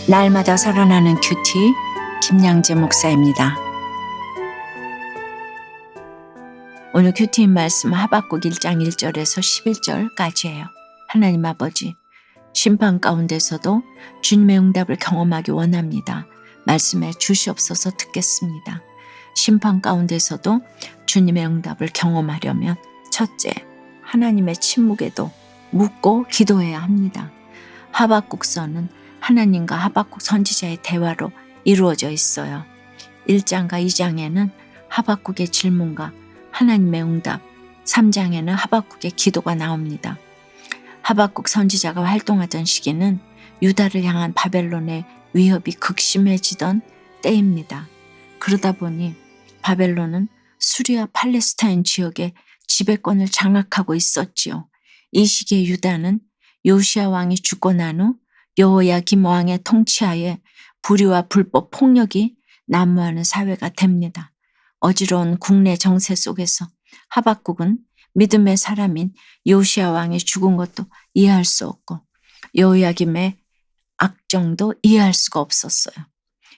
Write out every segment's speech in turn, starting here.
날마다 살아나는 큐티 김양재 목사입니다. 오늘 큐티인 말씀 하박국 1장 1절에서 11절까지예요. 하나님 아버지, 심판 가운데서도 주님의 응답을 경험하기 원합니다. 말씀해 주시옵소서. 듣겠습니다. 심판 가운데서도 주님의 응답을 경험하려면 첫째, 하나님의 침묵에도 묻고 기도해야 합니다. 하박국서는 하나님과 하박국 선지자의 대화로 이루어져 있어요. 1장과 2장에는 하박국의 질문과 하나님의 응답, 3장에는 하박국의 기도가 나옵니다. 하박국 선지자가 활동하던 시기는 유다를 향한 바벨론의 위협이 극심해지던 때입니다. 그러다 보니 바벨론은 수리아 팔레스타인 지역의 지배권을 장악하고 있었지요. 이 시기에 유다는 요시야 왕이 죽고 난 후 여호야김 왕의 통치하에 불의와 불법 폭력이 난무하는 사회가 됩니다. 어지러운 국내 정세 속에서 하박국은 믿음의 사람인 요시야 왕이 죽은 것도 이해할 수 없고 여호야김의 악정도 이해할 수가 없었어요.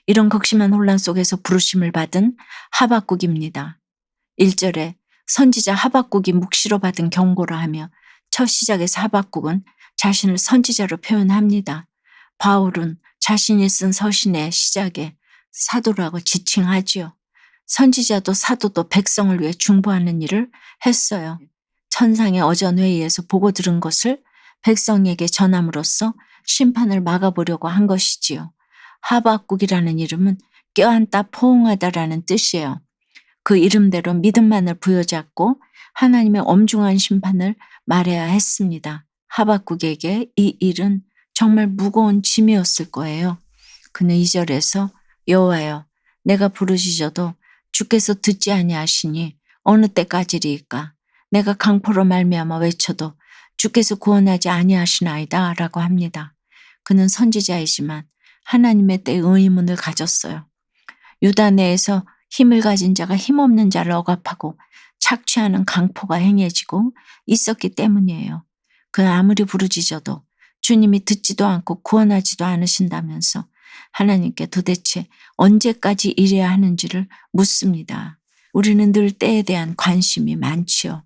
이런 극심한 혼란 속에서 부르심을 받은 하박국입니다. 1절에 선지자 하박국이 묵시로 받은 경고라 하며 첫 시작에서 하박국은 자신을 선지자로 표현합니다. 바울은 자신이 쓴 서신의 시작에 사도라고 지칭하지요. 선지자도 사도도 백성을 위해 중보하는 일을 했어요. 천상의 어전회의에서 보고 들은 것을 백성에게 전함으로써 심판을 막아보려고 한 것이지요. 하박국이라는 이름은 껴안다 포옹하다라는 뜻이에요. 그 이름대로 믿음만을 부여잡고 하나님의 엄중한 심판을 말해야 했습니다. 하박국에게 이 일은 정말 무거운 짐이었을 거예요. 그는 2절에서 여호와여, 내가 부르짖어도 주께서 듣지 아니하시니 어느 때까지리이까? 내가 강포로 말미암아 외쳐도 주께서 구원하지 아니하시나이다 라고 합니다. 그는 선지자이지만 하나님의 때에 의문을 가졌어요. 유다 내에서 힘을 가진 자가 힘없는 자를 억압하고 착취하는 강포가 행해지고 있었기 때문이에요. 그는 아무리 부르짖어도 주님이 듣지도 않고 구원하지도 않으신다면서 하나님께 도대체 언제까지 이래야 하는지를 묻습니다. 우리는 늘 때에 대한 관심이 많지요.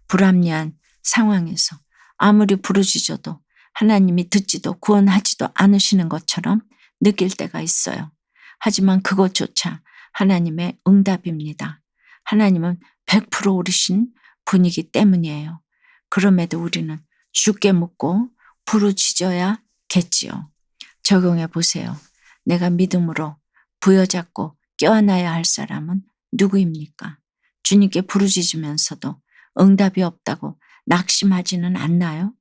불합리한 상황에서 아무리 부르짖어도 하나님이 듣지도 구원하지도 않으시는 것처럼 느낄 때가 있어요. 하지만 그것조차 하나님의 응답입니다. 하나님은 100% 오르신 분이기 때문이에요. 그럼에도 우리는 주께 묻고 부르짖어야겠지요. 적용해 보세요. 내가 믿음으로 부여잡고 껴안아야 할 사람은 누구입니까? 주님께 부르짖으면서도 응답이 없다고 낙심하지는 않나요?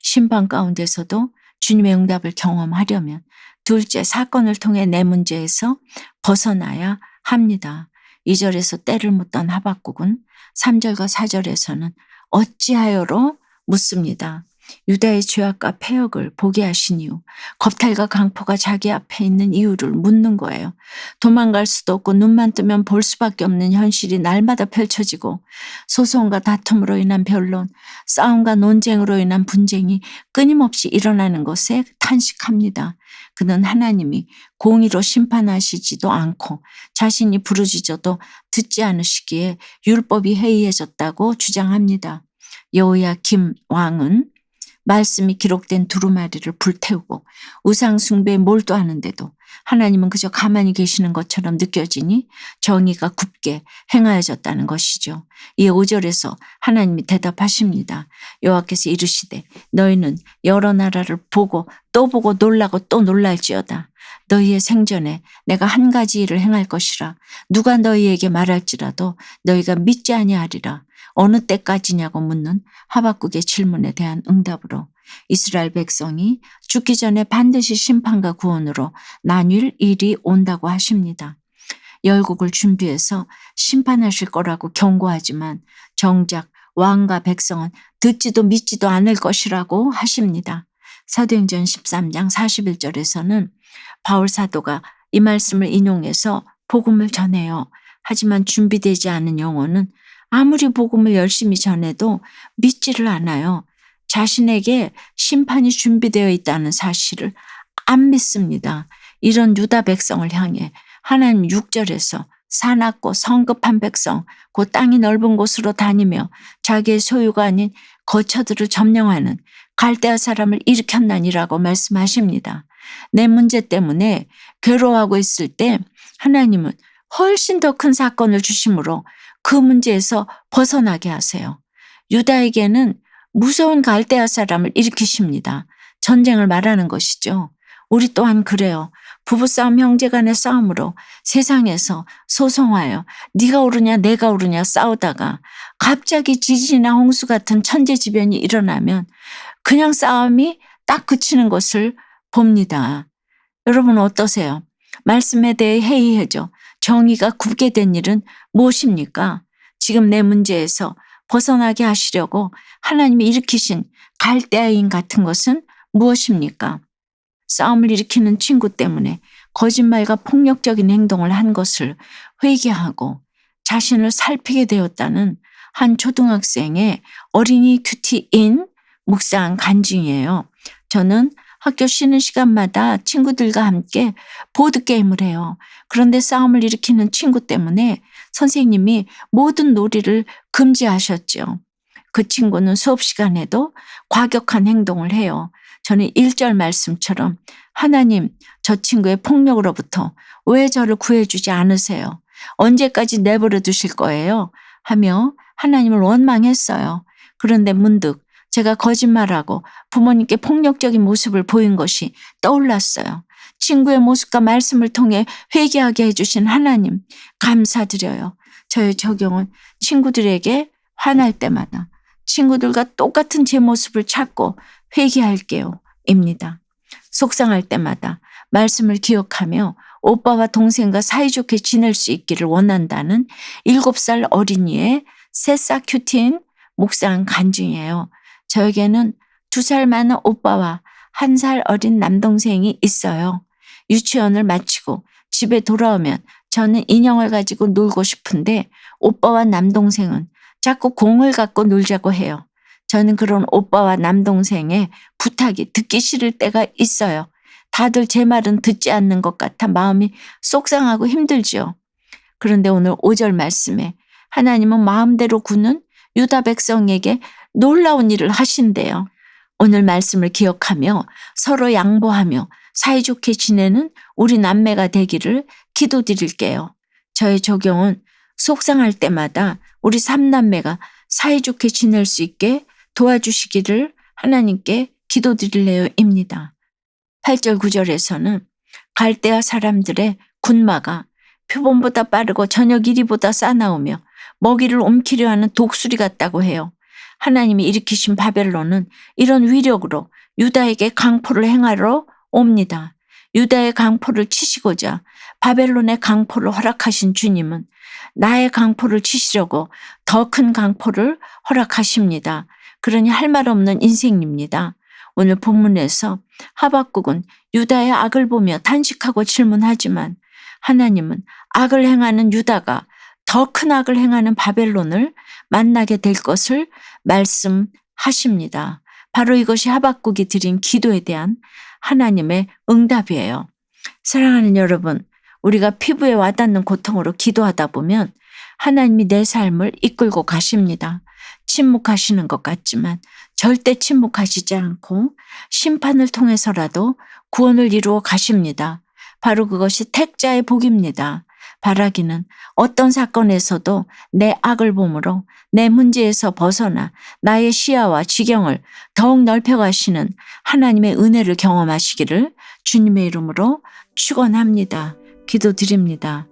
심판 가운데서도 주님의 응답을 경험하려면 둘째, 사건을 통해 내 문제에서 벗어나야 합니다. 2절에서 때를 묻던 하박국은 3절과 4절에서는 어찌하여로 묻습니다. 유다의 죄악과 패역을 보게 하신 이유, 겁탈과 강포가 자기 앞에 있는 이유를 묻는 거예요. 도망갈 수도 없고 눈만 뜨면 볼 수밖에 없는 현실이 날마다 펼쳐지고 소송과 다툼으로 인한 변론, 싸움과 논쟁으로 인한 분쟁이 끊임없이 일어나는 것에 탄식합니다. 그는 하나님이 공의로 심판하시지도 않고 자신이 부르짖어도 듣지 않으시기에 율법이 해이해졌다고 주장합니다. 여호야김 왕은 말씀이 기록된 두루마리를 불태우고 우상 숭배에 몰두하는데도 하나님은 그저 가만히 계시는 것처럼 느껴지니 정의가 굳게 행하여졌다는 것이죠. 이에 5절에서 하나님이 대답하십니다. 여호와께서 이르시되 너희는 여러 나라를 보고 또 보고 놀라고 또 놀랄지어다. 너희의 생전에 내가 한 가지 일을 행할 것이라. 누가 너희에게 말할지라도 너희가 믿지 아니하리라. 어느 때까지냐고 묻는 하박국의 질문에 대한 응답으로 이스라엘 백성이 죽기 전에 반드시 심판과 구원으로 나뉠 일이 온다고 하십니다. 열국을 준비해서 심판하실 거라고 경고하지만 정작 왕과 백성은 듣지도 믿지도 않을 것이라고 하십니다. 사도행전 13장 41절에서는 바울 사도가 이 말씀을 인용해서 복음을 전해요. 하지만 준비되지 않은 영혼은 아무리 복음을 열심히 전해도 믿지를 않아요. 자신에게 심판이 준비되어 있다는 사실을 안 믿습니다. 이런 유다 백성을 향해 하나님 6절에서 사납고 성급한 백성, 그 땅이 넓은 곳으로 다니며 자기의 소유가 아닌 거처들을 점령하는 갈대아 사람을 일으켰나니라고 말씀하십니다. 내 문제 때문에 괴로워하고 있을 때 하나님은 훨씬 더 큰 사건을 주심으로 그 문제에서 벗어나게 하세요. 유다에게는 무서운 갈대아 사람을 일으키십니다. 전쟁을 말하는 것이죠. 우리 또한 그래요. 부부싸움, 형제간의 싸움으로 세상에서 소송하여 네가 옳으냐 내가 옳으냐 싸우다가 갑자기 지진이나 홍수 같은 천재지변이 일어나면 그냥 싸움이 딱 그치는 것을 봅니다. 여러분 어떠세요? 말씀에 대해 회의해줘. 정의가 굽게 된 일은 무엇입니까? 지금 내 문제에서 벗어나게 하시려고 하나님이 일으키신 갈대아인 같은 것은 무엇입니까? 싸움을 일으키는 친구 때문에 거짓말과 폭력적인 행동을 한 것을 회개하고 자신을 살피게 되었다는 한 초등학생의 어린이 큐티인 묵상 간증이에요. 저는 학교 쉬는 시간마다 친구들과 함께 보드게임을 해요. 그런데 싸움을 일으키는 친구 때문에 선생님이 모든 놀이를 금지하셨죠. 그 친구는 수업 시간에도 과격한 행동을 해요. 저는 1절 말씀처럼 하나님, 저 친구의 폭력으로부터 왜 저를 구해주지 않으세요? 언제까지 내버려 두실 거예요? 하며 하나님을 원망했어요. 그런데 문득 제가 거짓말하고 부모님께 폭력적인 모습을 보인 것이 떠올랐어요. 친구의 모습과 말씀을 통해 회개하게 해주신 하나님 감사드려요. 저의 적용은 친구들에게 화날 때마다 친구들과 똑같은 제 모습을 찾고 회개할게요 입니다. 속상할 때마다 말씀을 기억하며 오빠와 동생과 사이좋게 지낼 수 있기를 원한다는 7살 어린이의 새싹 큐티인 묵상 간증이에요. 저에게는 2살 많은 오빠와 1살 어린 남동생이 있어요. 유치원을 마치고 집에 돌아오면 저는 인형을 가지고 놀고 싶은데 오빠와 남동생은 자꾸 공을 갖고 놀자고 해요. 저는 그런 오빠와 남동생의 부탁이 듣기 싫을 때가 있어요. 다들 제 말은 듣지 않는 것 같아 마음이 속상하고 힘들죠. 그런데 오늘 5절 말씀에 하나님은 마음대로 구는 유다 백성에게 놀라운 일을 하신대요. 오늘 말씀을 기억하며 서로 양보하며 사이좋게 지내는 우리 남매가 되기를 기도드릴게요. 저의 적용은 속상할 때마다 우리 3남매가 사이좋게 지낼 수 있게 도와주시기를 하나님께 기도드릴래요입니다. 8절 9절에서는 갈대아 사람들의 군마가 표범보다 빠르고 저녁 이리보다 싸나우며 먹이를 옮기려 하는 독수리 같다고 해요. 하나님이 일으키신 바벨론은 이런 위력으로 유다에게 강포를 행하러 옵니다. 유다의 강포를 치시고자 바벨론의 강포를 허락하신 주님은 나의 강포를 치시려고 더 큰 강포를 허락하십니다. 그러니 할 말 없는 인생입니다. 오늘 본문에서 하박국은 유다의 악을 보며 탄식하고 질문하지만 하나님은 악을 행하는 유다가 더 큰 악을 행하는 바벨론을 만나게 될 것을 말씀하십니다. 바로 이것이 하박국이 드린 기도에 대한 하나님의 응답이에요. 사랑하는 여러분, 우리가 피부에 와닿는 고통으로 기도하다 보면 하나님이 내 삶을 이끌고 가십니다. 침묵하시는 것 같지만 절대 침묵하시지 않고 심판을 통해서라도 구원을 이루어 가십니다. 바로 그것이 택자의 복입니다. 바라기는 어떤 사건에서도 내 악을 보므로 내 문제에서 벗어나 나의 시야와 지경을 더욱 넓혀가시는 하나님의 은혜를 경험하시기를 주님의 이름으로 축원합니다. 기도드립니다.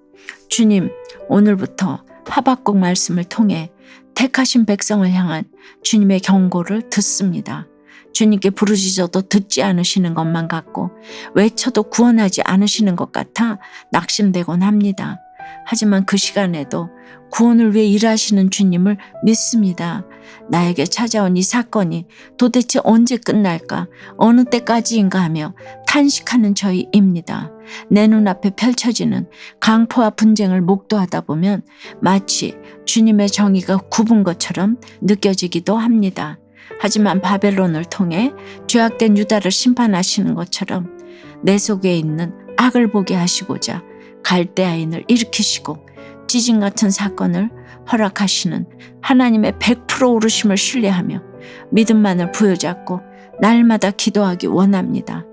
주님, 오늘부터 하박국 말씀을 통해 택하신 백성을 향한 주님의 경고를 듣습니다. 주님께 부르짖어도 듣지 않으시는 것만 같고 외쳐도 구원하지 않으시는 것 같아 낙심되곤 합니다. 하지만 그 시간에도 구원을 위해 일하시는 주님을 믿습니다. 나에게 찾아온 이 사건이 도대체 언제 끝날까, 어느 때까지인가 하며 탄식하는 저희입니다. 내 눈앞에 펼쳐지는 강포와 분쟁을 목도하다 보면 마치 주님의 정의가 굽은 것처럼 느껴지기도 합니다. 하지만 바벨론을 통해 죄악된 유다를 심판하시는 것처럼 내 속에 있는 악을 보게 하시고자 갈대아인을 일으키시고 지진 같은 사건을 허락하시는 하나님의 100% 오르심을 신뢰하며 믿음만을 부여잡고 날마다 기도하기 원합니다.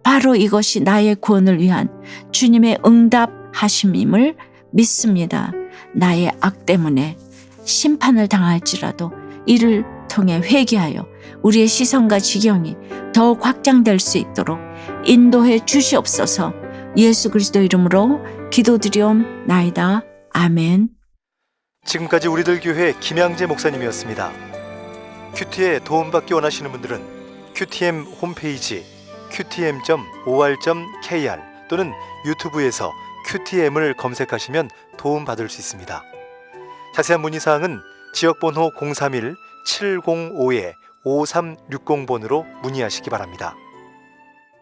바로 이것이 나의 구원을 위한 주님의 응답하심임을 믿습니다. 나의 악 때문에 심판을 당할지라도 이를 통해 회개하여 우리의 시선과 지경이 더욱 확장될 수 있도록 인도해 주시옵소서. 예수 그리스도 이름으로 기도드리옵나이다. 아멘. 지금까지 우리들 교회 김양재 목사님이었습니다. 큐티에 도움받기 원하시는 분들은 QTM 홈페이지 qtm.or.kr 또는 유튜브에서 QTM을 검색하시면 도움받을 수 있습니다. 자세한 문의사항은 지역번호 031-705-5360번으로 문의하시기 바랍니다.